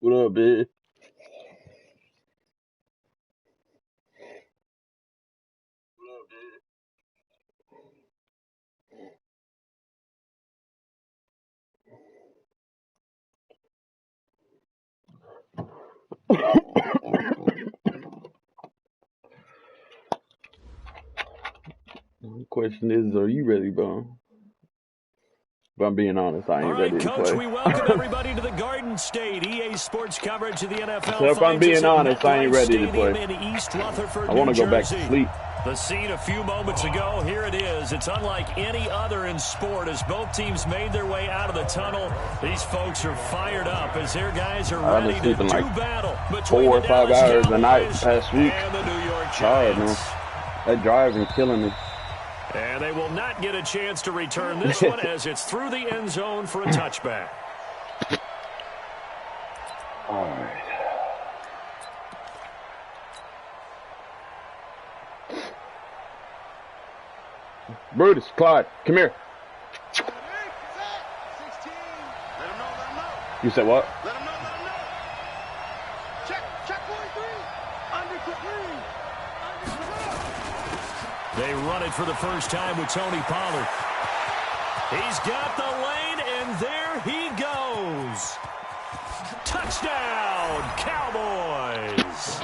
What up, bitch? The question is, are you ready, bro? If I'm being honest, I ain't ready to Coach, play. we welcome everybody to the Garden State. EA Sports coverage of the NFL. So if I'm being honest, I ain't ready to play. In East Rutherford, I want to New go back Jersey. to sleep. The scene a few moments ago, here it is. It's unlike any other in sport as both teams made their way out of the tunnel. These folks are fired up as their guys are ready to do battle between 4 or 5 hours a night Cowboys past week. and the New York Giants. Hard, man. That driving killing me. And they will not get a chance to return this one as it's through the end zone for a touchback. All right. Brutus, Clyde, come here. You said what? Let him know. Check 43. They run it for the first time with Tony Pollard. He's got the lane, and there he goes. Touchdown, Cowboys.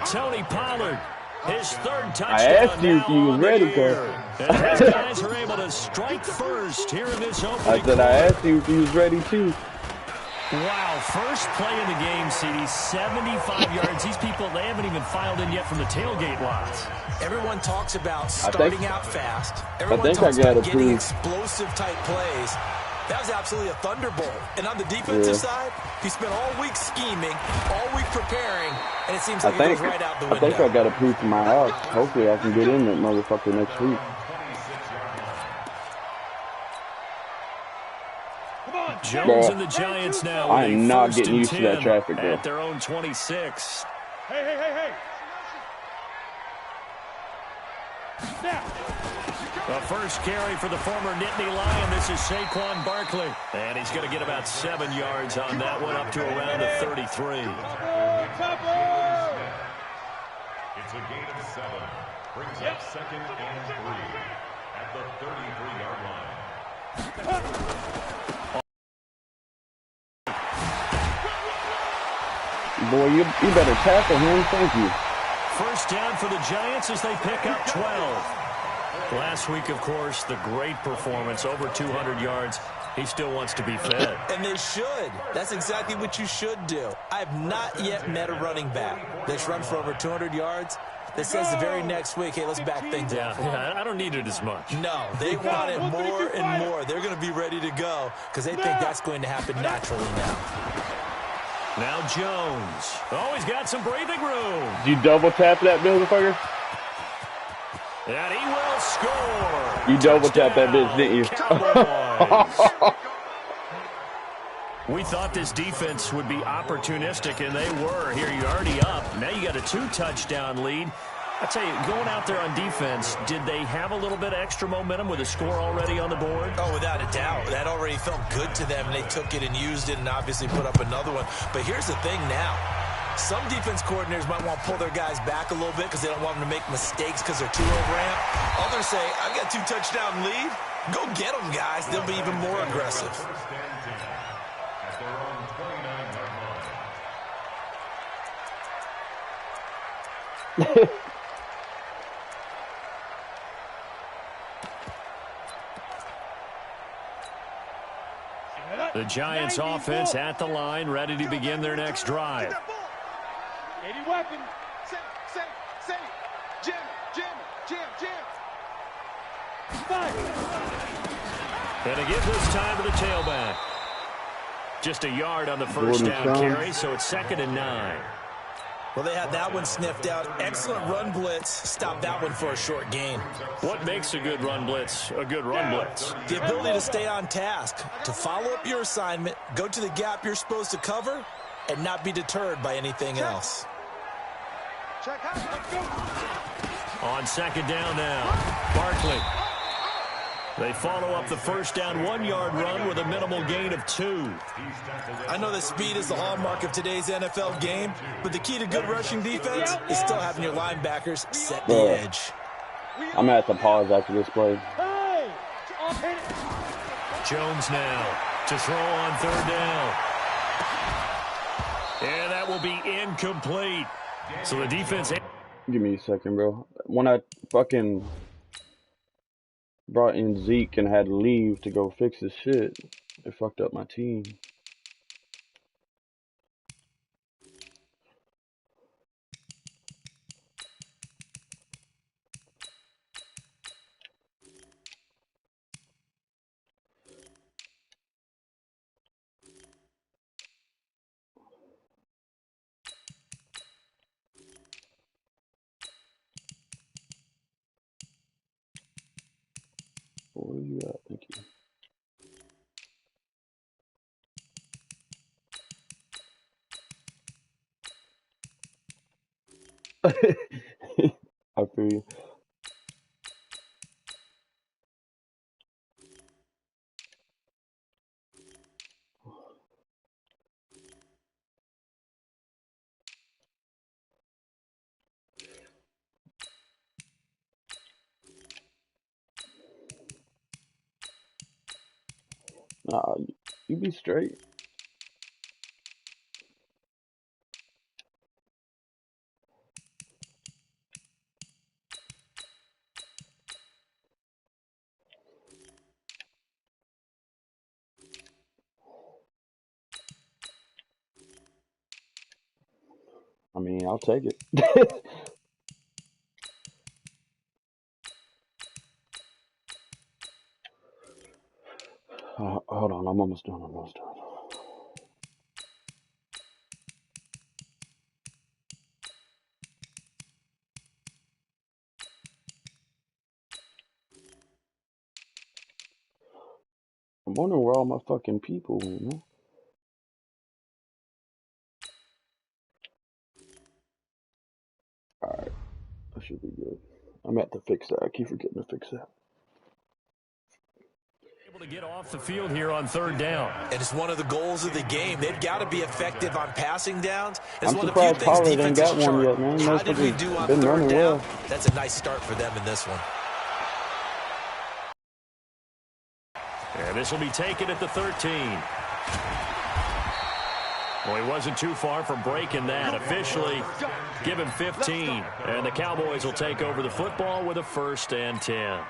Tony Pollard, his third touchdown. I asked you if you was ready, cuz. And these guys are able to strike first here in this opening. I said I asked you if you was ready, too. Wow, first play of the game, CD, 75 yards. These people, they haven't even filed in yet from the tailgate lots. Everyone talks about starting out fast. Everyone I talks gotta about getting prove. explosive-type plays. That was absolutely a thunderbolt. And on the defensive side, he spent all week scheming, all week preparing, and it seems like it goes right out the window. I think I got to prove to my house. Hopefully I can get in that motherfucker next week. Jones and the Giants now. I am not getting used to that traffic, bro. At their own 26. Hey. The first carry for the former Nittany Lion. This is Saquon Barkley. And he's going to get about 7 yards on that one, up to around the 33. It's a gain of 7. Brings up 2nd and 3 at the 33-yard line. Boy, you better tackle him. Thank you. First down for the Giants as they pick up 12. Last week, of course, the great performance, over 200 yards. He still wants to be fed. And they should. That's exactly what you should do. I have not yet met a running back that's run for over 200 yards that says the very next week, hey, let's back things up. Yeah, I don't need it as much. No, they want it more and more. They're going to be ready to go because they think that's going to happen naturally now. Now Jones. Oh, he's got some breathing room. Did you double tap that motherfucker? And he will score. You double tap that bitch, didn't you? Cowboys. We thought this defense would be opportunistic, and they were. Here, you're already up. Now you got a 2-touchdown lead. I tell you, going out there on defense, did they have a little bit of extra momentum with a score already on the board? Oh, without a doubt. That already felt good to them, and they took it and used it and obviously put up another one. But here's the thing now. Some defense coordinators might want to pull their guys back a little bit because they don't want them to make mistakes because they're too overamped. Others say, I've got a 2-touchdown lead. Go get them, guys. They'll be even more aggressive. The Giants offense at the line, ready to begin their next drive. 80 weapon. Say. Jam. And they give this time to the tailback. Just a yard on the first down carry, so it's 2nd and 9. Well, they had that one sniffed out. Excellent run blitz. Stop that one for a short gain. What makes a good run blitz a good run blitz? The ability to stay on task, to follow up your assignment, go to the gap you're supposed to cover, and not be deterred by anything else. On 2nd down now, Barkley. They follow up the first down 1-yard run with a minimal gain of 2. I know that speed is the hallmark of today's NFL game, but the key to good rushing defense is still having your linebackers set the edge. I'm gonna have to pause after this play. Jones now to throw on 3rd down. And that will be incomplete. So the defense... Give me a second, bro. When I fucking brought in Zeke and had to leave to go fix his shit, it fucked up my team. Where you at? Thank you. I feel you. Nah, you be straight. I mean, I'll take it. Hold on, I'm almost done. I'm wondering where all my fucking people went, man. Alright, that should be good. I'm at to fix that. I keep forgetting to fix that. Able to get off the field here on 3rd down. And it's one of the goals of the game. They've got to be effective on passing downs. It's I'm one of the few surprised things Pollard ain't defenses got one chart. yet, man. How did we do on 3rd down? Well. That's a nice start for them in this one. And this will be taken at the 13. Well, he wasn't too far from breaking that. Officially, give him 15. And the Cowboys will take over the football with a 1st and 10.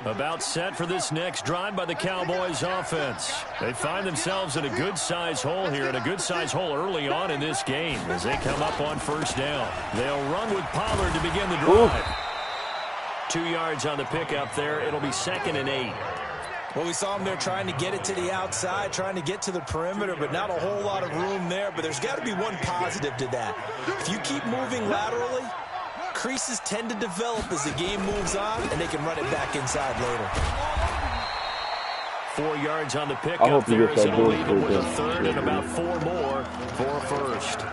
About set for this next drive by the Cowboys offense. They find themselves in a good-sized hole here, and a good-sized hole early on in this game as they come up on 1st down. They'll run with Pollard to begin the drive. 2 yards on the pickup there. It'll be 2nd and 8. Well, we saw them there trying to get it to the outside, trying to get to the perimeter, but not a whole lot of room there. But there's got to be one positive to that. If you keep moving laterally, creases tend to develop as the game moves on, and they can run it back inside later. 4 yards on the pickup there as it'll leave them with a 3rd and about 4 more for a 1st.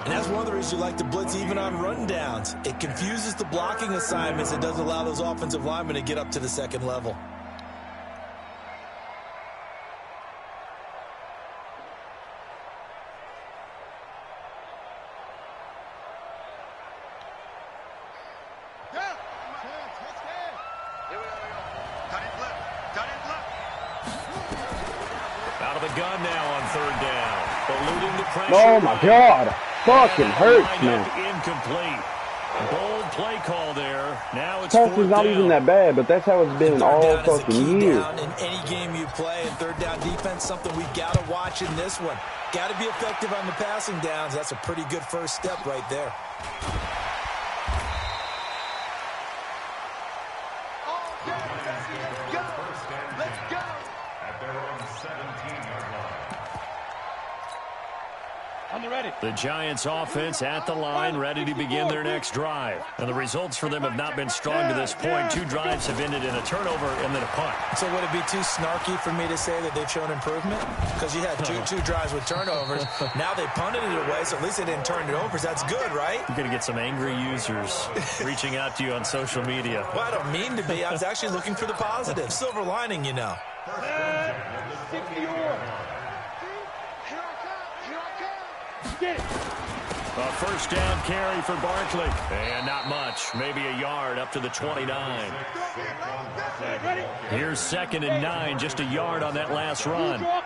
And that's one of the reasons you like to blitz even on rundowns. It confuses the blocking assignments. It doesn't allow those offensive linemen to get up to the 2nd level. Out of the gun now on 3rd down. Eluding the pressure. Oh my God. Fucking hurts, man. Incomplete. Bold play call there. Now it's Pass 4th is not down. even that bad, but that's how it's been all fucking year. In any game you play, and 3rd down defense, something we've got to watch in this one. Got to be effective on the passing downs. That's a pretty good first step right there. they're ready. The Giants offense at the line, ready to begin their next drive. And the results for them have not been strong to this point. 2 drives have ended in a turnover and then a punt. So would it be too snarky for me to say that they've shown improvement? Because you had two drives with turnovers. Now they punted it away, so at least they didn't turn it over. So that's good, right? You're going to get some angry users reaching out to you on social media. Well, I don't mean to be. I was actually looking for the positive. Silver lining, you know. 60-yard. Get it. A first down carry for Barkley. And not much. Maybe a yard up to the 29. Ready? Here's 2nd and 9. Just a yard on that last run. Go.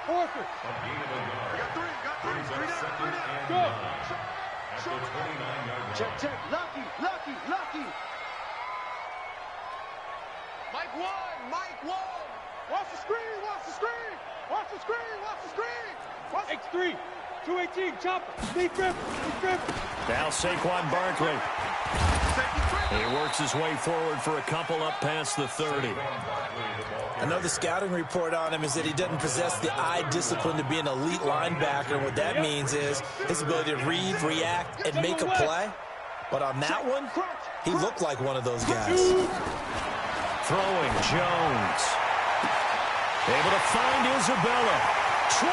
Check. Lucky. Mike one. Watch the screen. X3. 218, chopper. Deep rip. Now Saquon Barkley. He works his way forward for a couple up past the 30. I know the scouting report on him is that he doesn't possess the eye discipline to be an elite linebacker. And what that means is his ability to read, react, and make a play. But on that one, he looked like one of those guys. Throwing Jones. Able to find Isabella. 20,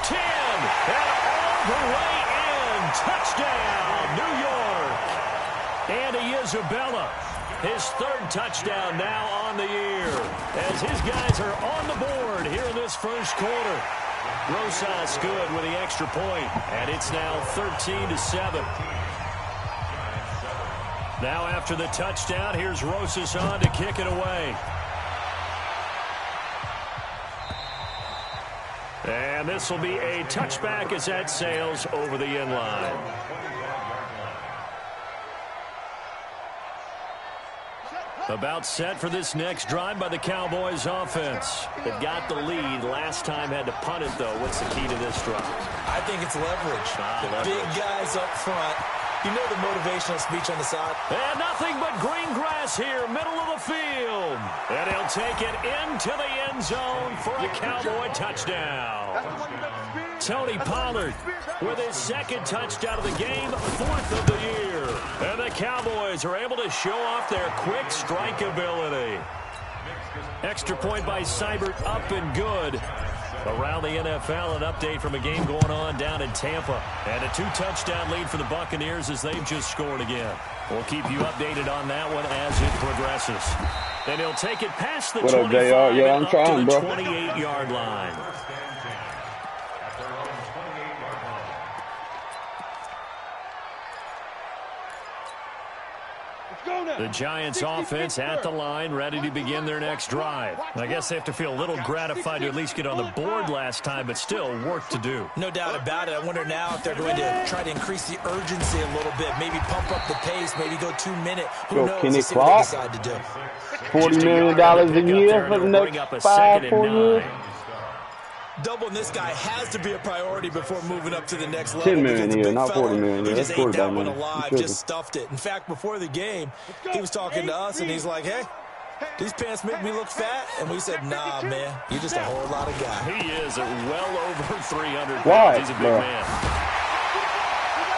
10, and all the way in. Touchdown, New York. Andy Isabella, his 3rd touchdown now on the year, as his guys are on the board here in this first quarter. Rosas good with the extra point, and it's now 13-7. Now after the touchdown, here's Rosas on to kick it away. And this will be a touchback as that sails over the end line. About set for this next drive by the Cowboys offense. They've got the lead. Last time had to punt it, though. What's the key to this drive? I think it's leverage. The big guys up front. You know the motivational speech on the side. And nothing but green grass here, middle of the field. And he'll take it into the end zone for a Cowboy touchdown. Tony Pollard with his 2nd touchdown of the game, 4th of the year. And the Cowboys are able to show off their quick strike ability. Extra point by Seibert, up and good. Around the NFL, an update from a game going on down in Tampa. And a 2-touchdown lead for the Buccaneers as they've just scored again. We'll keep you updated on that one as it progresses. And he'll take it past the 25 Yeah, I'm up trying, to the bro. 28-yard line. The Giants offense at the line, ready to begin their next drive. I guess they have to feel a little gratified to at least get on the board last time, but still work to do. No doubt about it. I wonder now if they're going to try to increase the urgency a little bit, maybe pump up the pace, maybe go 2 minute. Who knows? Kenny Let's see what they Clark. decide to do. $40 million a year for the next 4 years. Doubling this guy has to be a priority before moving up to the next level. $10 million a year, not $40 million a year. He just That's ate that $40 one million. alive, just stuffed it. In fact, before the game, he was talking to us, and he's like, hey, these pants make me look fat. And we said, nah, man, you're just a whole lot of guy. He is at well over 300 Why, pounds. He's a big bro? man.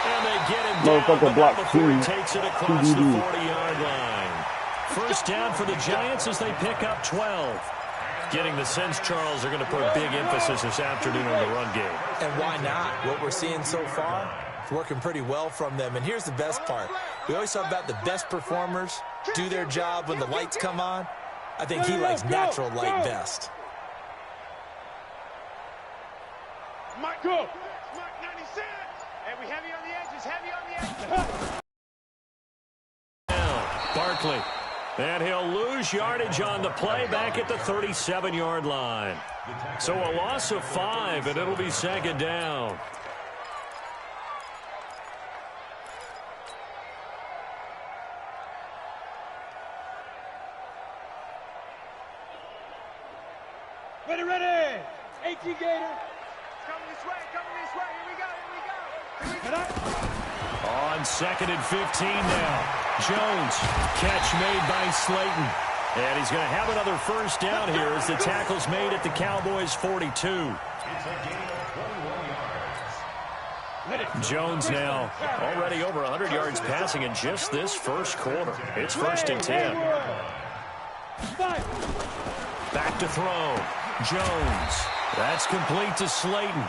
And they get him Motherfucker down, but blocked not before he two takes it across the DVDs. 40-yard line. First down for the Giants as they pick up 12. Getting the sense, Charles, are going to put a big emphasis this afternoon on the run game. And why not? What we're seeing so far, it's working pretty well from them. And here's the best part. We always talk about the best performers do their job when the lights come on. I think he likes natural light best. Mike, go. Mike 96. And we heavy on the edges, Now, Barkley. And he'll lose yardage on the play back at the 37-yard line. So a loss of 5, and it'll be 2nd down. Ready. 18 Gator. Coming this way. Here we go. On 2nd and 15 now. Jones, catch made by Slayton. And he's going to have another first down here as the tackle's made at the Cowboys' 42. It's a gain of 21 yards. Jones now already over 100 yards passing in just this first quarter. It's 1st and 10. Back to throw. Jones. That's complete to Slayton.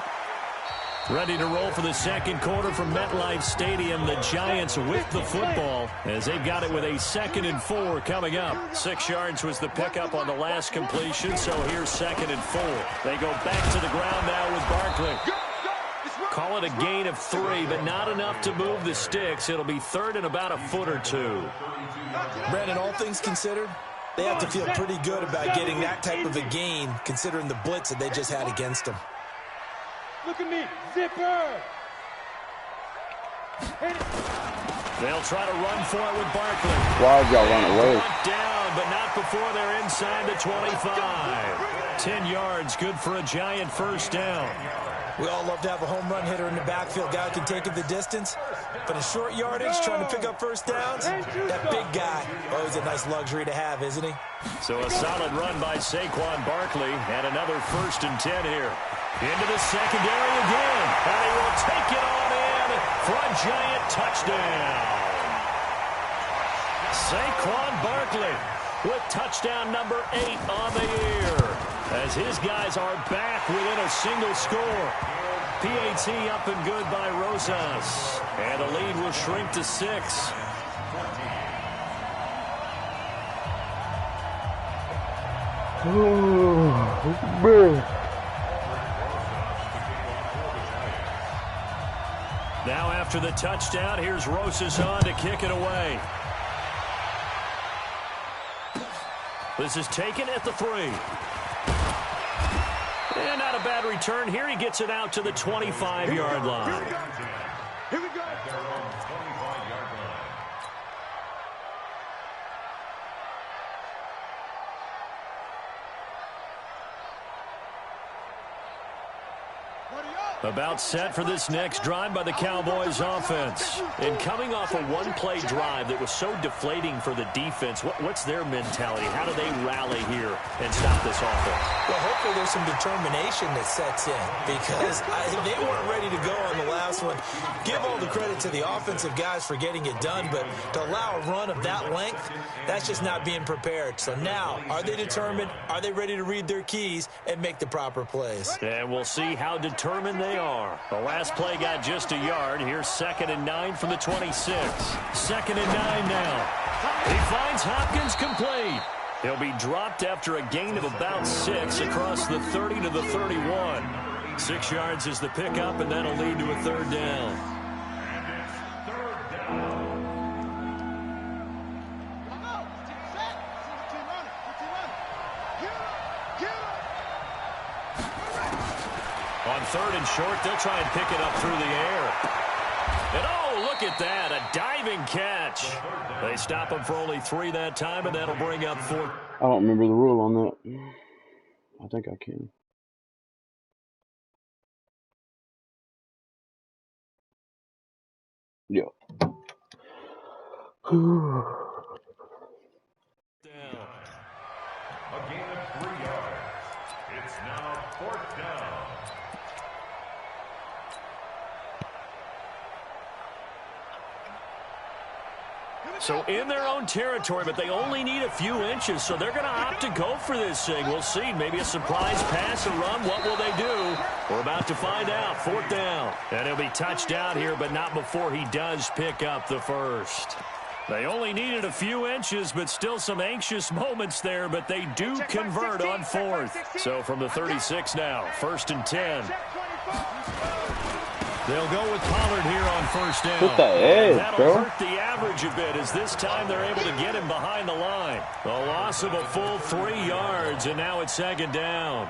Ready to roll for the second quarter from MetLife Stadium. The Giants with the football as they've got it with a 2nd and 4 coming up. 6 yards was the pickup on the last completion, so here's 2nd and 4. They go back to the ground now with Barkley. Call it a gain of 3, but not enough to move the sticks. It'll be 3rd and about a foot or 2. Brandon, all things considered, they have to feel pretty good about getting that type of a gain, considering the blitz that they just had against them. Look at me, zipper. They'll try to run for it with Barkley. Why y'all run away? Down, but not before they're inside the 25. 10 yards, good for a Giant first down. We all love to have a home run hitter in the backfield. Guy can take it the distance. But in short yardage, trying to pick up first downs, that big guy, always a nice luxury to have, isn't he? So a solid run by Saquon Barkley, and another 1st and 10 here. Into the secondary again, and he will take it on in for a Giant touchdown. Saquon Barkley with touchdown number 8 on the year, as his guys are back within a single score. PAT up and good by Rosas, and the lead will shrink to 6. Now after the touchdown, here's Rosas on to kick it away. This is taken at the 3. And not a bad return here. He gets it out to the 25-yard line. Here we go. About set for this next drive by the Cowboys offense. And coming off a one-play drive that was so deflating for the defense, what's their mentality? How do they rally here and stop this offense? Well, hopefully there's some determination that sets in, because they weren't ready to go on the last one. Give all the credit to the offensive guys for getting it done, but to allow a run of that length, that's just not being prepared. So now, are they determined? Are they ready to read their keys and make the proper plays? And we'll see how determined they are. The last play got just a yard. Here's 2nd and 9 from the 26. 2nd and 9 now. He finds Hopkins complete. He'll be dropped after a gain of about 6 across the 30 to the 31. 6 yards is the pickup, and that'll lead to a 3rd down. On 3rd and short, they'll try and pick it up through the air. And oh, look at that, a diving catch. They stop him for only 3 that time, and that'll bring up 4. I don't remember the rule on that. I think I can. Yeah. A gain of 3 yards. It's now 4th down. So in their own territory, but they only need a few inches, so they're going to opt to go for this thing. We'll see. Maybe a surprise pass or run. What will they do? We're about to find out. 4th down. And he'll be touchdown here, but not before he does pick up the first. They only needed a few inches, but still some anxious moments there, but they do convert on 4th. So from the 36 now, 1st and 10. They'll go with Pollard here on 1st down. What the heck, That'll bro? hurt the average a bit, as this time they're able to get him behind the line. The loss of a full 3 yards, and now it's 2nd down.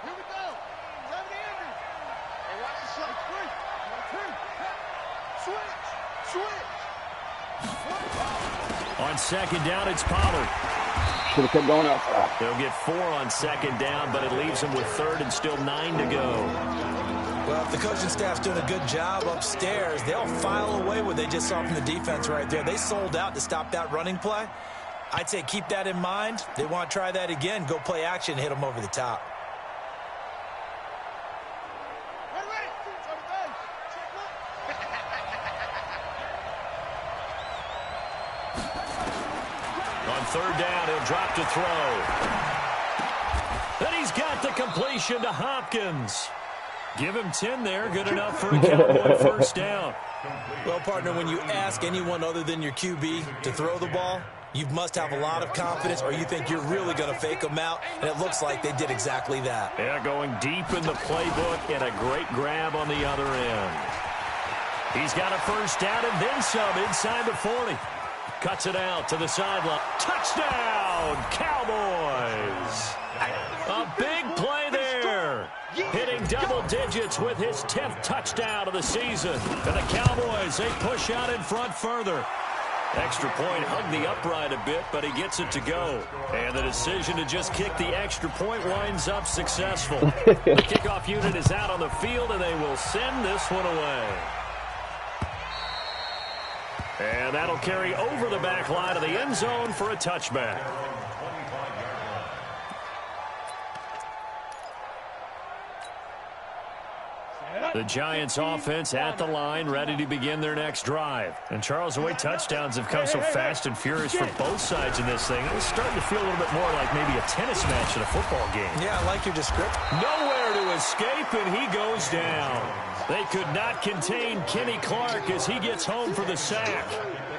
Here we go. 70 Andrews. Hey, watch the shot. 3. Switch. On 2nd down, it's Pollard. Should have kept going outside. They'll get 4 on 2nd down, but it leaves them with 3rd and still 9 to go. Well, if the coaching staff's doing a good job upstairs, they'll file away what they just saw from the defense right there. They sold out to stop that running play. I'd say keep that in mind. They want to try that again. Go play action, hit them over the top. third down. He'll drop to throw. And he's got the completion to Hopkins. Give him 10 there. Good enough for a Cowboy first down. Well, partner, when you ask anyone other than your QB to throw the ball, you must have a lot of confidence, or you think you're really going to fake them out, and it looks like they did exactly that. Yeah, going deep in the playbook and a great grab on the other end. He's got a first down and then some inside the 40. Cuts it out to the sideline. Touchdown, Cowboys! A big play there. Hitting double digits with his 10th touchdown of the season. And the Cowboys, they push out in front further. Extra point hugged the upright a bit, but he gets it to go. And the decision to just kick the extra point winds up successful. The kickoff unit is out on the field, and they will send this one away. And that'll carry over the back line of the end zone for a touchback. The Giants offense at the line, ready to begin their next drive. And Charles, the way touchdowns have come so fast and furious for both sides in this thing, it's starting to feel a little bit more like maybe a tennis match in a football game. Yeah, I like your description. Nowhere to escape, and he goes down. They could not contain Kenny Clark as he gets home for the sack.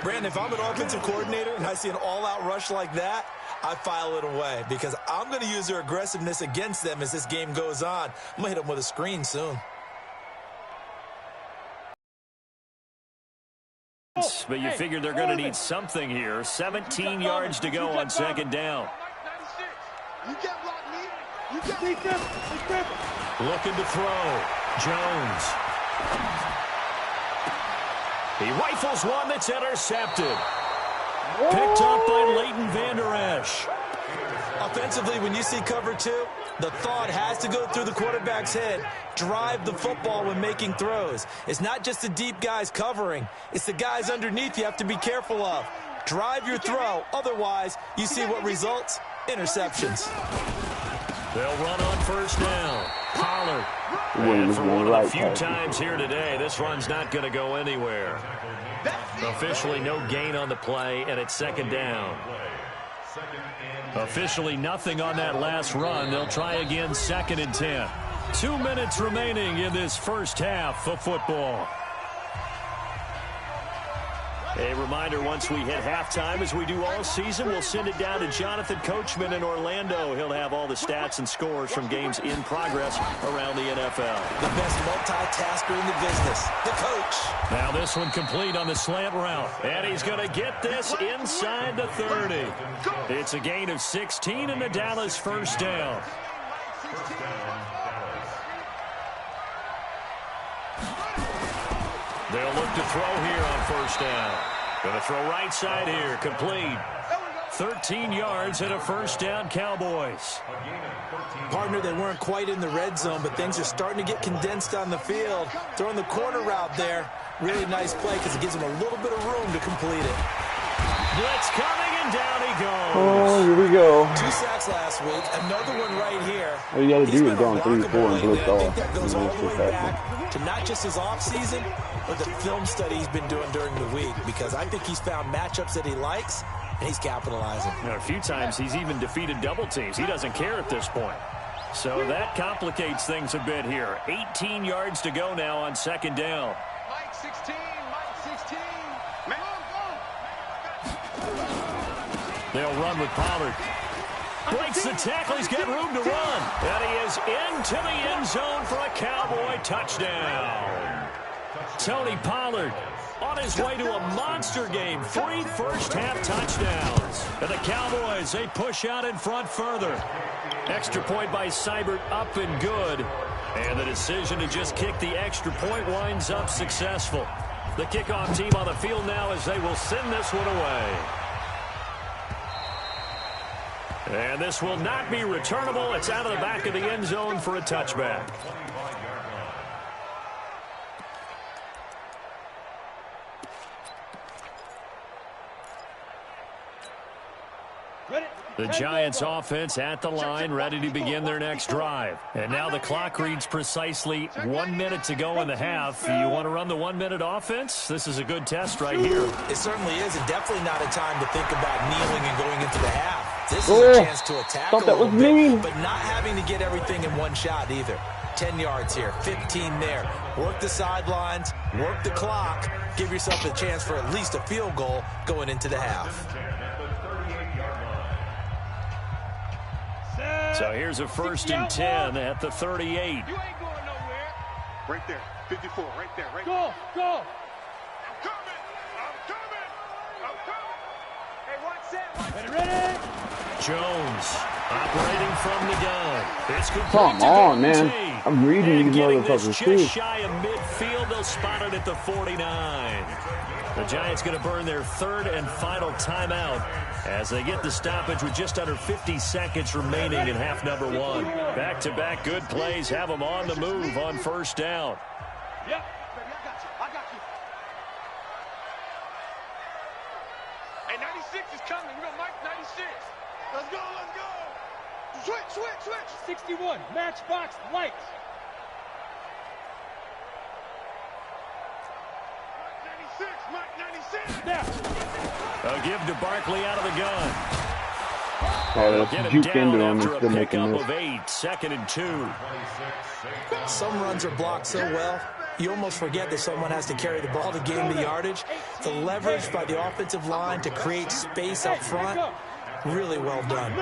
Brandon, if I'm an offensive coordinator and I see an all-out rush like that, I file it away because I'm going to use their aggressiveness against them as this game goes on. I'm going to hit them with a screen soon. But you figure they're going to need something here. 17 yards to go on second down. Looking to throw. Jones. He rifles one that's intercepted. Picked up by Leighton Vander Esch. Offensively, when you see cover two, the thought has to go through the quarterback's head. Drive the football when making throws. It's not just the deep guys covering. It's the guys underneath you have to be careful of. Drive your throw. Otherwise, you see what results? Interceptions. They'll run on first down. Pollard. And for one of the few times here today, this run's not going to go anywhere. Officially no gain on the play, and it's second down. Officially nothing on that last run. They'll try again, second and 10. 2 minutes remaining in this first half of football. A reminder, once we hit halftime, as we do all season, we'll send it down to Jonathan Coachman in Orlando. He'll have all the stats and scores from games in progress around the NFL. The best multitasker in the business, the coach. Now this one complete on the slant route. And he's going to get this inside the 30. It's a gain of 16 and the Dallas first down. They'll look to throw here on first down. Going to throw right side here, complete. 13 yards and a first down, Cowboys. Partner, they weren't quite in the red zone, but things are starting to get condensed on the field. Throwing the corner route there. Really nice play because it gives them a little bit of room to complete it. Blitz coming, and down he goes. Oh, here we go. 2 sacks last week. Another one right here. All you got to do is go on 3-4 and blitz I off. think that goes all the way back to not just his offseason, but the film study he's been doing during the week, because I think he's found matchups that he likes, and he's capitalizing. You know, a few times he's even defeated double teams. He doesn't care at this point. So that complicates things a bit here. 18 yards to go now on second down. Mike 16, Mike 16. They'll run with Pollard. Breaks the tackle. He's got room to run. And he is into the end zone for a Cowboy touchdown. Tony Pollard on his way to a monster game. 3 first-half touchdowns. And the Cowboys, they push out in front further. Extra point by Seibert, up and good. And the decision to just kick the extra point winds up successful. The kickoff team on the field now as they will send this one away. And this will not be returnable. It's out of the back of the end zone for a touchback. The Giants offense at the line, ready to begin their next drive. And now the clock reads precisely 1 minute to go in the half. You want to run the 1 minute offense? This is a good test right here. It certainly is, and definitely not a time to think about kneeling and going into the half. This is a chance to attack a little bit, but not having to get everything in one shot either. 10 yards here, 15 there. Work the sidelines, work the clock, give yourself a chance for at least a field goal going into the half. So here's a 1st and 10 at the 38. You ain't going nowhere. Right there, 54, right there, right there. Go! I'm coming! I'm coming! Hey, watch that! Ready? Jones operating from the gun. It's Come on, man. I'm reading these motherfuckers too. Just shy of midfield, they'll spot it at the 49. The Giants going to burn their 3rd and final timeout as they get the stoppage with just under 50 seconds remaining in half number 1. Back-to-back good plays have them on the move on 1st down. Yep. I got you. Hey, 96 is coming. We're going to Mike 96. Let's go. Switch. 61, matchbox lights. Mike 96. Now. A give to Barkley out of the gun. Oh, Get that's him juke down into him. after He's a still making pickup this. of 8, 2nd and 2. Some runs are blocked so well, you almost forget that someone has to carry the ball to gain the yardage. The leverage by the offensive line to create space up front, really well done.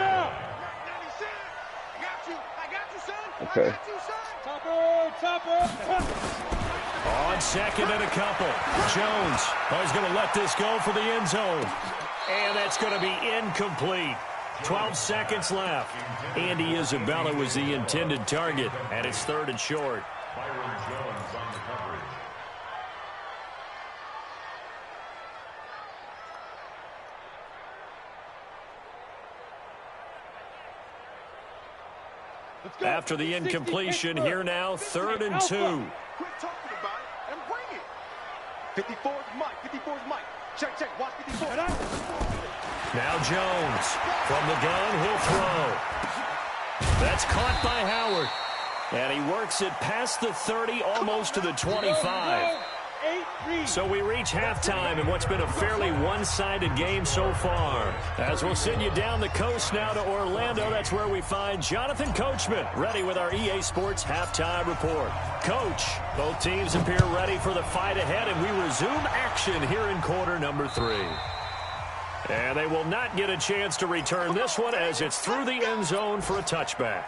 Okay. Topper. On 2nd and a couple. Jones is going to let this go for the end zone. And that's going to be incomplete. 12 seconds left. Andy Isabella was the intended target, and it's 3rd and short. Byron Jones on the coverage. After the incompletion, here now, 3rd and 2. Quit talking about it and bring it. 54's Mike. Check. Watch 54. Now Jones from the gun, he'll throw. That's caught by Howard. And he works it past the 30, almost to the 25. So we reach halftime in what's been a fairly one-sided game so far. As we'll send you down the coast now to Orlando, that's where we find Jonathan Coachman, ready with our EA Sports halftime report. Coach, both teams appear ready for the fight ahead, and we resume action here in quarter number 3. And they will not get a chance to return this one as it's through the end zone for a touchback.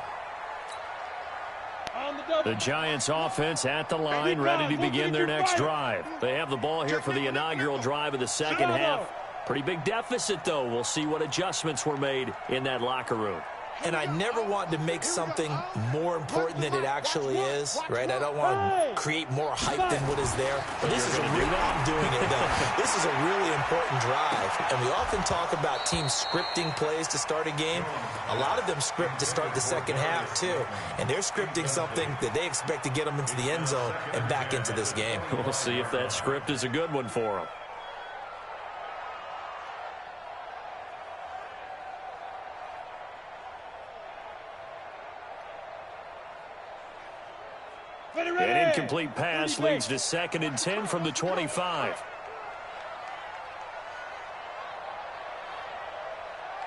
The Giants offense at the line, ready to begin their next drive. They have the ball here for the inaugural drive of the 2nd half. Pretty big deficit, though. We'll see what adjustments were made in that locker room. And I never want to make something more important than it actually is, right? I don't want to create more hype than what is there. But this is I'm doing it, though. This is a really important drive. And we often talk about teams scripting plays to start a game. A lot of them script to start the 2nd half, too. And they're scripting something that they expect to get them into the end zone and back into this game. We'll see if that script is a good one for them. An incomplete pass leads to 2nd and 10 from the 25.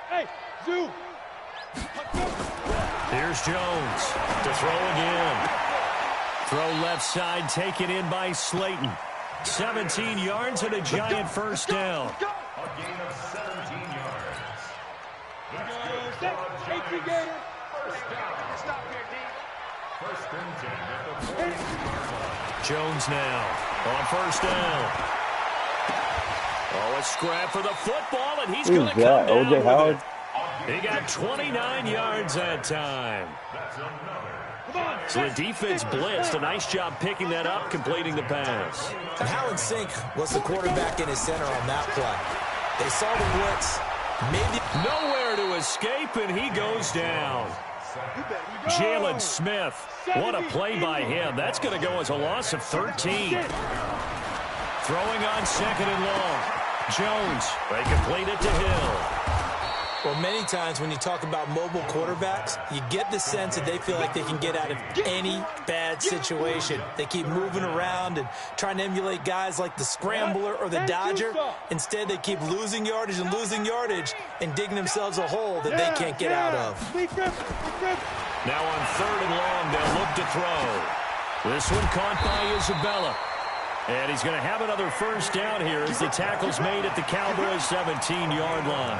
Hey, Zoo. Here's Jones to throw again. Throw left side, taken in by Slayton. 17 yards and a giant 1st down. A gain of 17 yards. That's good for a Giants. First down. Stop here, D. 1st and 10 at the 42-yard line. Jones now on 1st down. Oh, a scrap for the football, and he's going to come that? down O.J. with Howard? it. He got 29 yards that time. That's another. So the defense blitzed. A nice job picking that up, completing the pass. And how in sync was the quarterback in his center on that play? They saw the blitz. Maybe Nowhere to escape, and he goes down. Jalen Smith. What a play by him. That's going to go as a loss of 13. Throwing on 2nd and long. Jones. They complete it to Hill. Well, many times when you talk about mobile quarterbacks, you get the sense that they feel like they can get out of any bad situation. They keep moving around and trying to emulate guys like the Scrambler or the Dodger. Instead, they keep losing yardage and digging themselves a hole that they can't get out of. Now on 3rd and long, they'll look to throw. This one caught by Isabella. And he's going to have another first down here as the tackle's made at the Cowboys' 17-yard line.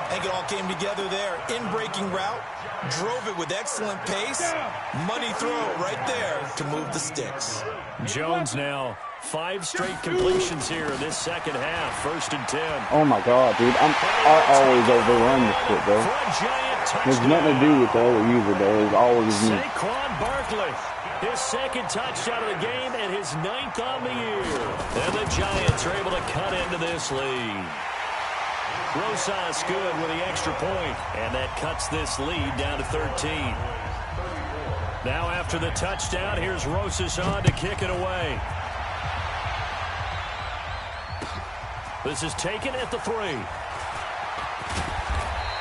I think it all came together there. In-breaking route, drove it with excellent pace. Money throw right there to move the sticks. Jones now, 5 straight completions here in this second half. 1st and 10. Oh my God, dude! I always overrun this shit, bro. There's nothing to do with the other user, though. It's always me. Saquon Barkley, his 2nd touchdown of the game and his 9th on the year. And the Giants are able to cut into this lead. Rosas good with the extra point, and that cuts this lead down to 13. Now after the touchdown, here's Rosas on to kick it away. This is taken at the 3.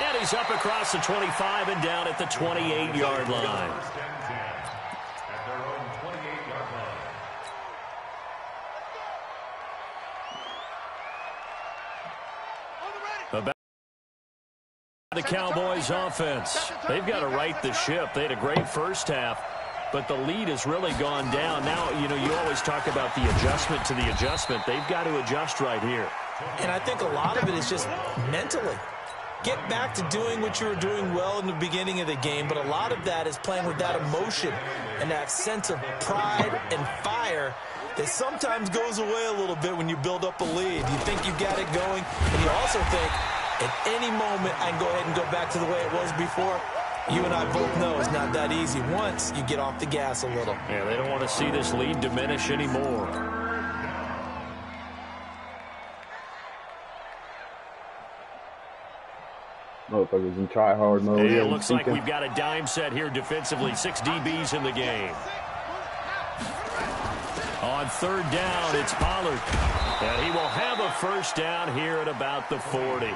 And he's up across the 25 and down at the 28-yard line. The Cowboys offense. They've got to right the ship. They had a great first half, but the lead has really gone down. Now, you always talk about the adjustment to the adjustment. They've got to adjust right here. And I think a lot of it is just mentally. Get back to doing what you were doing well in the beginning of the game, but a lot of that is playing with that emotion and that sense of pride and fire that sometimes goes away a little bit when you build up a lead. You think you've got it going, and you also think, at any moment, I can go ahead and go back to the way it was before. You and I both know it's not that easy once you get off the gas a little. Yeah, they don't want to see this lead diminish anymore. Motherfuckers in try-hard mode. It looks like we've got a dime set here defensively. 6 DBs in the game. On 3rd down, it's Pollard. And he will have a first down here at about the 40.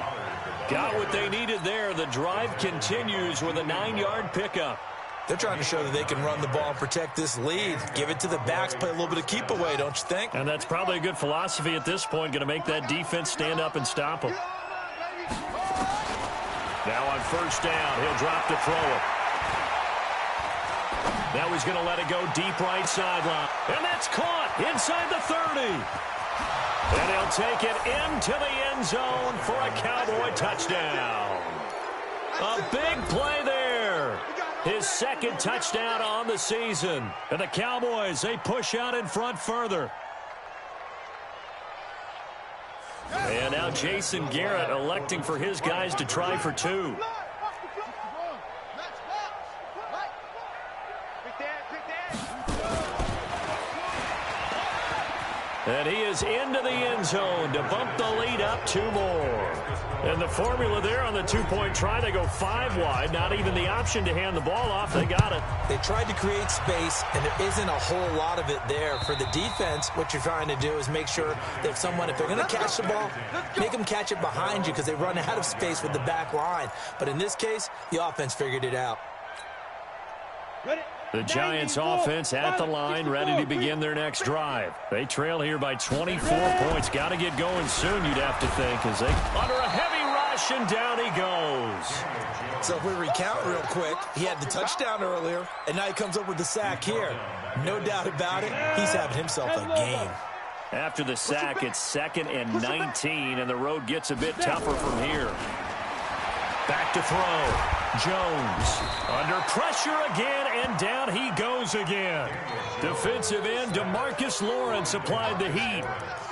Got what they needed there. The drive continues with a 9-yard pickup. They're trying to show that they can run the ball and protect this lead. Give it to the backs, play a little bit of keep away, don't you think? And that's probably a good philosophy at this point. Going to make that defense stand up and stop them. Now on 1st down, he'll drop to throw it. Now he's going to let it go deep right sideline. And that's caught inside the 30. And he'll take it into the end zone for a Cowboy touchdown. A big play there. His 2nd touchdown on the season. And the Cowboys, they push out in front further. And now Jason Garrett electing for his guys to try for 2. And he is into the end zone to bump the lead up 2 more. And the formula there on the 2-point try, they go 5 wide. Not even the option to hand the ball off. They got it. They tried to create space, and there isn't a whole lot of it there. For the defense, what you're trying to do is make sure that if they're going to catch the ball, make them catch it behind you because they run out of space with the back line. But in this case, the offense figured it out. The Giants offense at the line, ready to begin their next drive. They trail here by 24 points. Got to get going soon, you'd have to think, as they under a heavy rush, and down he goes. So if we recount real quick, he had the touchdown earlier, and now he comes up with the sack here. No doubt about it, he's having himself a game. After the sack, it's 2nd and 19, and the road gets a bit tougher from here. Back to throw. Jones under pressure again, and down he goes again. Defensive end DeMarcus Lawrence applied the heat.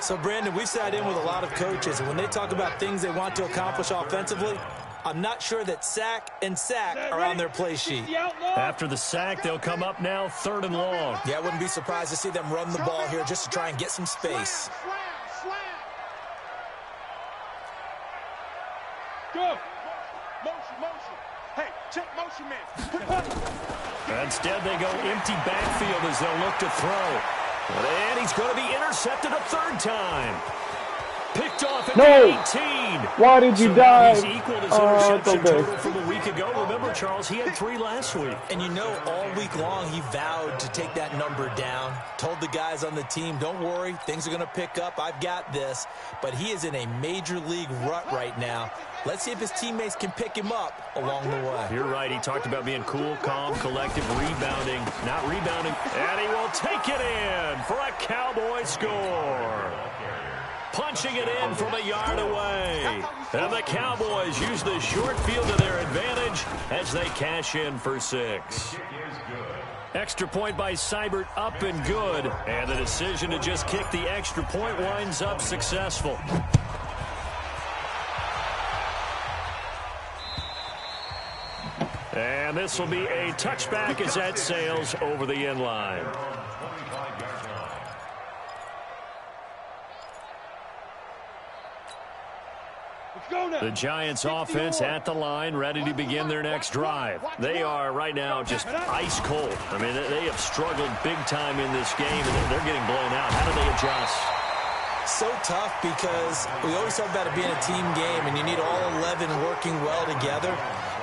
So, Brandon, we've sat in with a lot of coaches, and when they talk about things they want to accomplish offensively, I'm not sure that sack and sack are on their play sheet. After the sack, they'll come up now 3rd and long. Yeah, I wouldn't be surprised to see them run the ball here just to try and get some space. Go. Motion. Hey, check motion, man. Instead, they go empty backfield as they'll look to throw. And he's going to be intercepted a 3rd time. Picked off at No! the 18. Why did you So die? he's equaled his Oh, interception it's okay. total from a week ago. Remember, Charles, he had 3 last week. And you know, all week long, he vowed to take that number down. Told the guys on the team, don't worry, things are going to pick up. I've got this. But he is in a major league rut right now. Let's see if his teammates can pick him up along the way. You're right. He talked about being cool, calm, collective, rebounding, not rebounding. And he will take it in for a Cowboy score. Punching it in from a yard away. And the Cowboys use the short field to their advantage as they cash in for 6. Extra point by Seibert, up and good. And the decision to just kick the extra point winds up successful. And this will be a touchback as that sails over the end line. The Giants offense at the line, ready to begin their next drive. They are right now just ice cold. I mean, they have struggled big time in this game, and they're getting blown out. How do they adjust? So tough because we always talk about it being a team game, and you need all 11 working well together.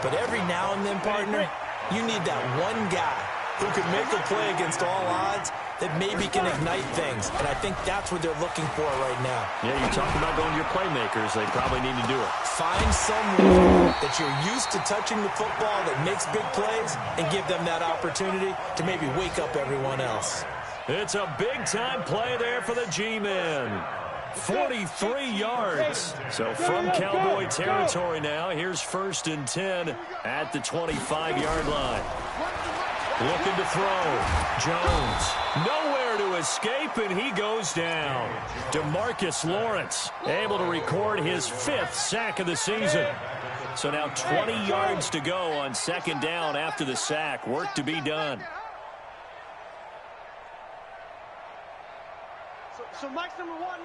But every now and then, partner, you need that one guy who can make a play against all odds that maybe can ignite things. And I think that's what they're looking for right now. Yeah, you talk about going to your playmakers. They probably need to do it. Find someone that you're used to touching the football that makes big plays and give them that opportunity to maybe wake up everyone else. It's a big-time play there for the G-men. 43 yards. So from Cowboy territory now, here's 1st and 10 at the 25-yard line. Looking to throw. Jones. Nowhere to escape, and he goes down. DeMarcus Lawrence able to record his 5th sack of the season. So now 20 yards to go on 2nd down after the sack. Work to be done. So Mike's number one.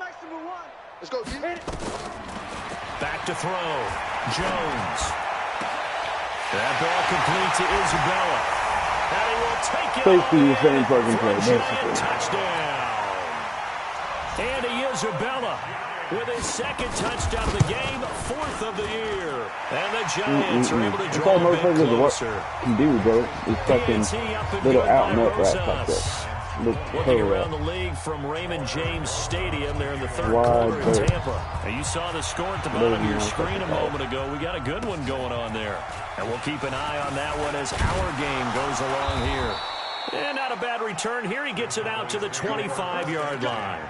Let's go, G. Back to throw. Jones. That ball complete to Isabella. And he will take it. Basically the same fucking play, for a basically. touchdown. Andy Isabella with his 2nd touchdown of the game, 4th of the year. And the Giants are able to That's draw all a bit motherfuckers closer. can do, bro. Is fucking little out and up rats like that. Looking around the league from Raymond James Stadium there in the 3rd quarter in Tampa. And you saw the score at the bottom of your screen a moment ago. We got a good one going on there. And we'll keep an eye on that one as our game goes along here. And not a bad return here. He gets it out to the 25-yard line.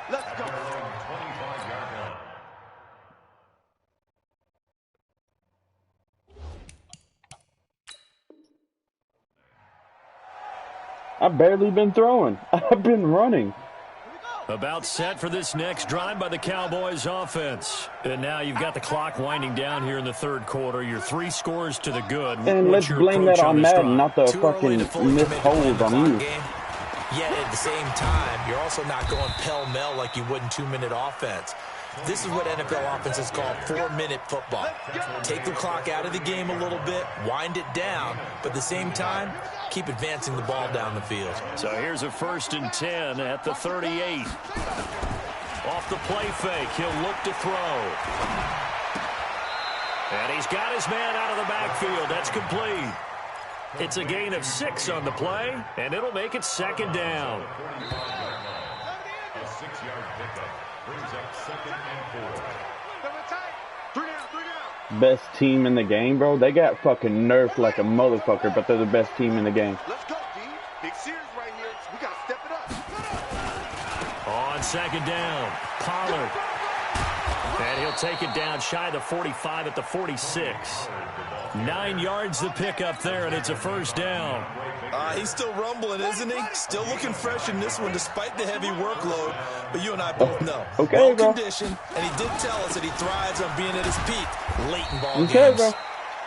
Let's go. I've barely been throwing. I've been running. About set for this next drive by the Cowboys offense. And now you've got the clock winding down here in the 3rd quarter. Your 3 scores to the good. And let's What's your blame that approach on this Madden, drive? not the Too early fucking to fully missed commit to playing holes the on clock you. game. Yet at the same time, you're also not going pell-mell like you would in 2-minute offense. This is what NFL offenses call 4-minute football. Take the clock out of the game a little bit, wind it down, but at the same time, keep advancing the ball down the field. So here's a 1st and 10 at the 38. Off the play fake, he'll look to throw. And he's got his man out of the backfield. That's complete. It's a gain of 6 on the play, and it'll make it 2nd down. A 6-yard pickup brings up 2nd and 4. Three down. Best team in the game, bro. They got fucking nerfed like a motherfucker, but they're the best team in the game. Let's go, D. Big series right here. We got to step it up. On 2nd down, Pollard. And he'll take it down shy of the 45 at the 46. 9 yards to pick up there, and it's a 1st down. He's still rumbling, isn't he? Still looking fresh in this one despite the heavy workload. But you and I both know. Okay, well bro. conditioned, and he did tell us that he thrives on being at his peak late in ball Okay, games.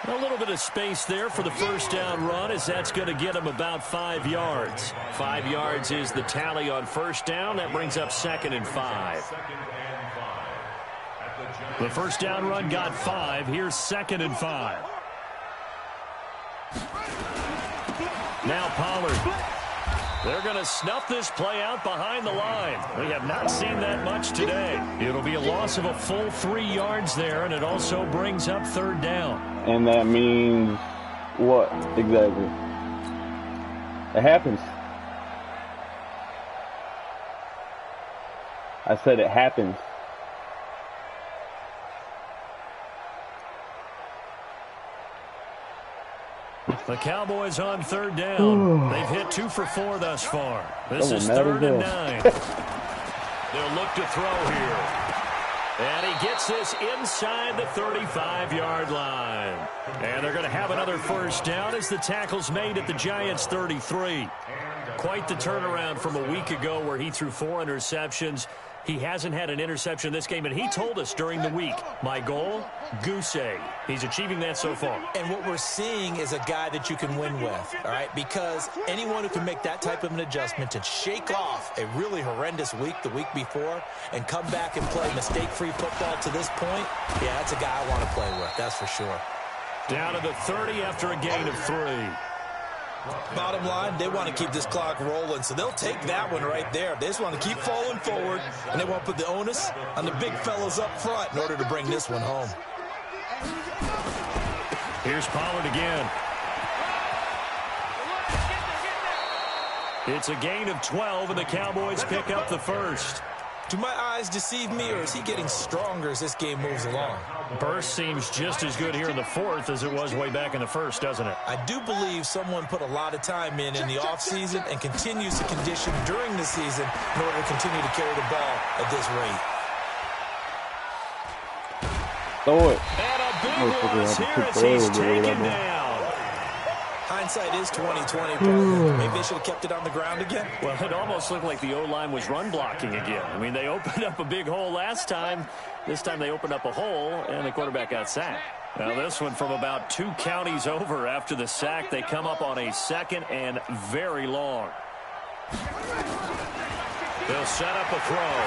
bro. A little bit of space there for the 1st down run, as that's going to get him about 5 yards. 5 yards is the tally on 1st down. That brings up 2nd and 5. The 1st down run got 5. Here's 2nd and 5. Now Pollard. They're going to snuff this play out behind the line. We have not seen that much today. It'll be a loss of a full 3 yards there, and it also brings up 3rd down. And that means what exactly? It happens. I said it happens. The Cowboys on 3rd down. They've hit 2 for 4 thus far. This is 3rd and 9. They'll look to throw here. And he gets this inside the 35-yard line. And they're going to have another 1st down as the tackle's made at the Giants' 33. Quite the turnaround from a week ago where he threw 4 interceptions. He hasn't had an interception this game, and he told us during the week, my goal, goose egg. He's achieving that so far. And what we're seeing is a guy that you can win with, all right? Because anyone who can make that type of an adjustment to shake off a really horrendous week the week before and come back and play mistake-free football to this point, yeah, that's a guy I want to play with, that's for sure. Down to the 30 after a gain of 3. Bottom line, they want to keep this clock rolling, so they'll take that one right there. They just want to keep falling forward, and they want to put the onus on the big fellas up front in order to bring this one home. Here's Pollard again. It's a gain of 12, and the Cowboys pick up the 1st. Do my eyes deceive me, or is he getting stronger as this game moves along? Burst seems just as good here in the 4th as it was way back in the 1st, doesn't it? I do believe someone put a lot of time in the offseason and continues to condition during the season in order to continue to carry the ball at this rate. Throw it. And a big loss here as he's taken down. Hindsight is 20/20. Maybe they should have kept it on the ground again. Well, it almost looked like the O-line was run blocking again. I mean, they opened up a big hole last time. This time they opened up a hole, and the quarterback got sacked. Now this one from about 2 counties over after the sack. They come up on a 2nd and very long. They'll set up a throw.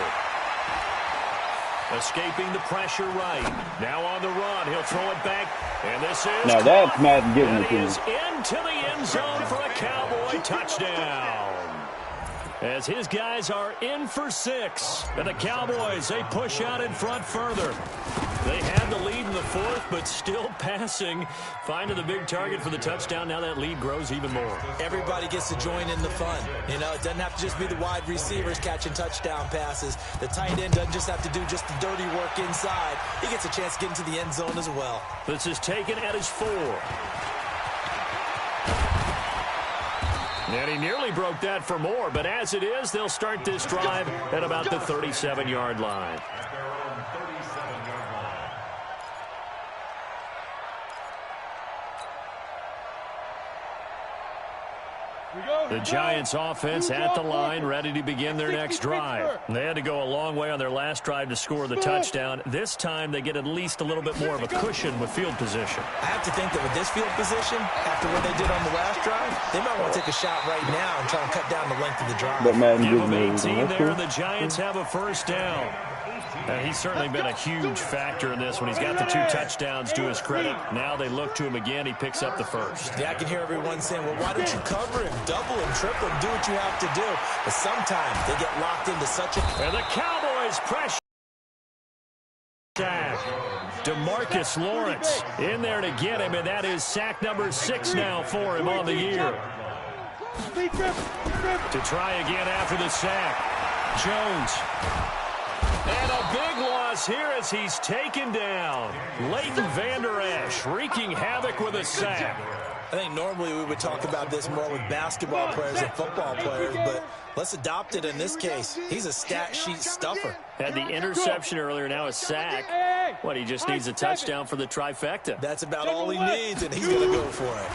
Escaping the pressure right. Now on the run. He'll throw it back. And this is... Now that's Matt giving it to That me. is into the end zone for a Cowboy touchdown. As his guys are in for 6. And the Cowboys, they push out in front further. They had the lead in the 4th, but still passing. Finding the big target for the touchdown. Now that lead grows even more. Everybody gets to join in the fun. You know, it doesn't have to just be the wide receivers catching touchdown passes. The tight end doesn't just have to do just the dirty work inside. He gets a chance to get into the end zone as well. This is taken at his 4. And he nearly broke that for more, but as it is, they'll start this drive at about the 37-yard line. The Giants offense at the line, ready to begin their next drive. They had to go a long way on their last drive to score the touchdown. This time they get at least a little bit more of a cushion with field position. I have to think that with this field position, after what they did on the last drive, they might want to take a shot right now and try and cut down the length of the drive. But Madden Give didn't them know 18 anything. there, the Giants have a 1st down. He's certainly been a huge factor in this one. He's got the 2 touchdowns to his credit. Now they look to him again. He picks up the 1st. Yeah, I can hear everyone saying, well, why don't you cover him, double him, triple him, do what you have to do. But sometimes they get locked into such a... And the Cowboys pressure. DeMarcus Lawrence in there to get him, and that is sack number 6 now for him on the year. To try again after the sack. Jones. And a big loss here as he's taken down. Leighton Vander Esch wreaking havoc with a sack. I think normally we would talk about this more with basketball players and football players, but let's adopt it in this case. He's a stat sheet stuffer. Had the interception earlier, now a sack. What, he just needs a touchdown for the trifecta. That's about all he needs, and he's going to go for it.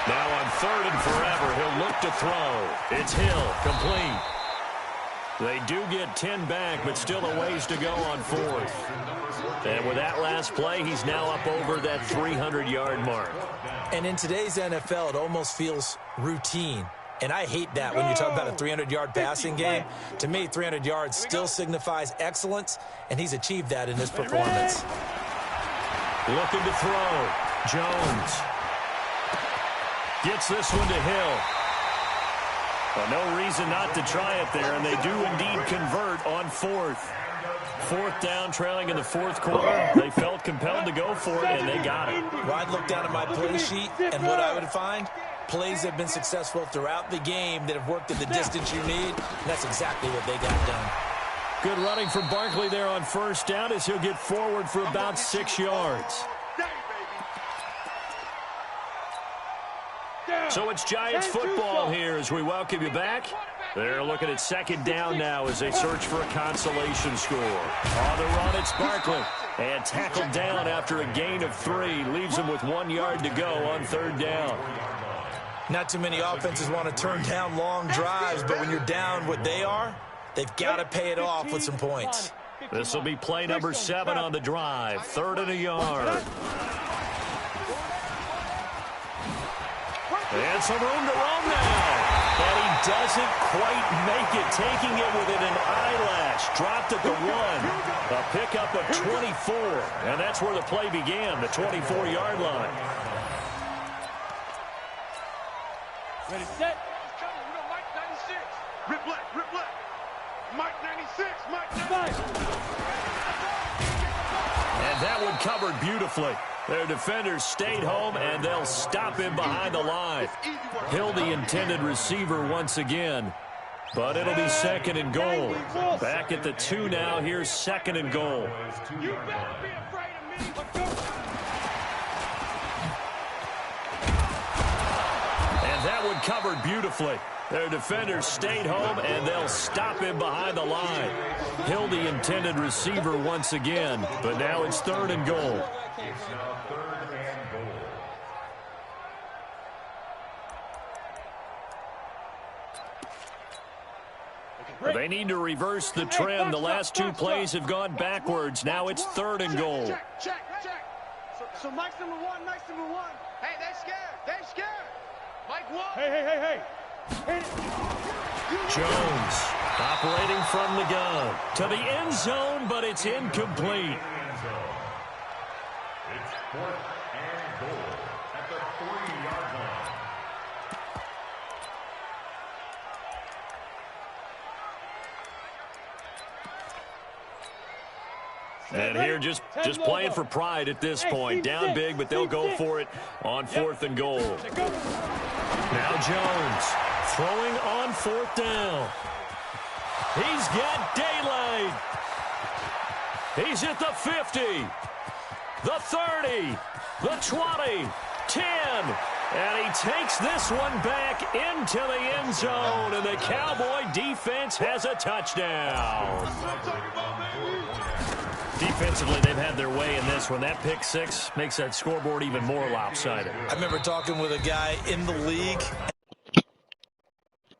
Now on 3rd and forever, he'll look to throw. It's Hill, complete. They do get 10 back, but still a ways to go on 4th. And with that last play, he's now up over that 300-yard mark. And in today's NFL, it almost feels routine. And I hate that when you talk about a 300-yard passing game. To me, 300 yards still signifies excellence, and he's achieved that in this performance. Looking to throw. Jones. Gets this one to Hill. Well, no reason not to try it there, and they do indeed convert on fourth. Fourth down, trailing in the fourth quarter. They felt compelled to go for it, and they got it. Well, I'd look down at my play sheet, and what I would find, plays have been successful throughout the game that have worked at the distance you need, and that's exactly what they got done. Good running from Barkley there on first down as he'll get forward for about 6 yards. So it's Giants football here as we welcome you back. They're looking at second down now as they search for a consolation score. On the run, it's Barkley. And tackled down after a gain of 3. Leaves him with 1 yard to go on third down. Not too many offenses want to turn down long drives, but when you're down what they are, they've got to pay it off with some points. This will be play number 7 on the drive. 3rd and a yard. And some room to run now. And he doesn't quite make it, taking it within an eyelash. Dropped at the 1. A pickup of 24. And that's where the play began, the 24-yard line. Ready, set. Mike 96. Rip left, rip left. Mike 96, Mike 96. And that one covered beautifully. Their defenders stayed home, and they'll stop him behind the line. Hill, the intended receiver once again. But it'll be 2nd and goal. Back at the 2 now. Here's 2nd and goal. You better be afraid of me. Let's go. And that one covered beautifully. Their defenders stayed home, and they'll stop him behind the line. Hill, the intended receiver once again. But now it's 3rd and goal. It's now 3rd and goal. They need to reverse the trend. The last 2 plays have gone backwards. Now it's 3rd and goal. Check. So Mike's number 1, Mike's number 1. Hey, they scared. They scared. Mike 1. Hey. Jones operating from the gun to the end zone, but it's incomplete. It's 4th and goal at the 3-yard line. And here just playing for pride at this point. Down big, but they'll go for it on 4th and goal. Now Jones throwing on 4th down. He's got daylight. He's at the 50, the 30, the 20, 10. And he takes this one back into the end zone. And the Cowboy defense has a touchdown. Defensively, they've had their way in this one. That pick 6 makes that scoreboard even more lopsided. I remember talking with a guy in the league,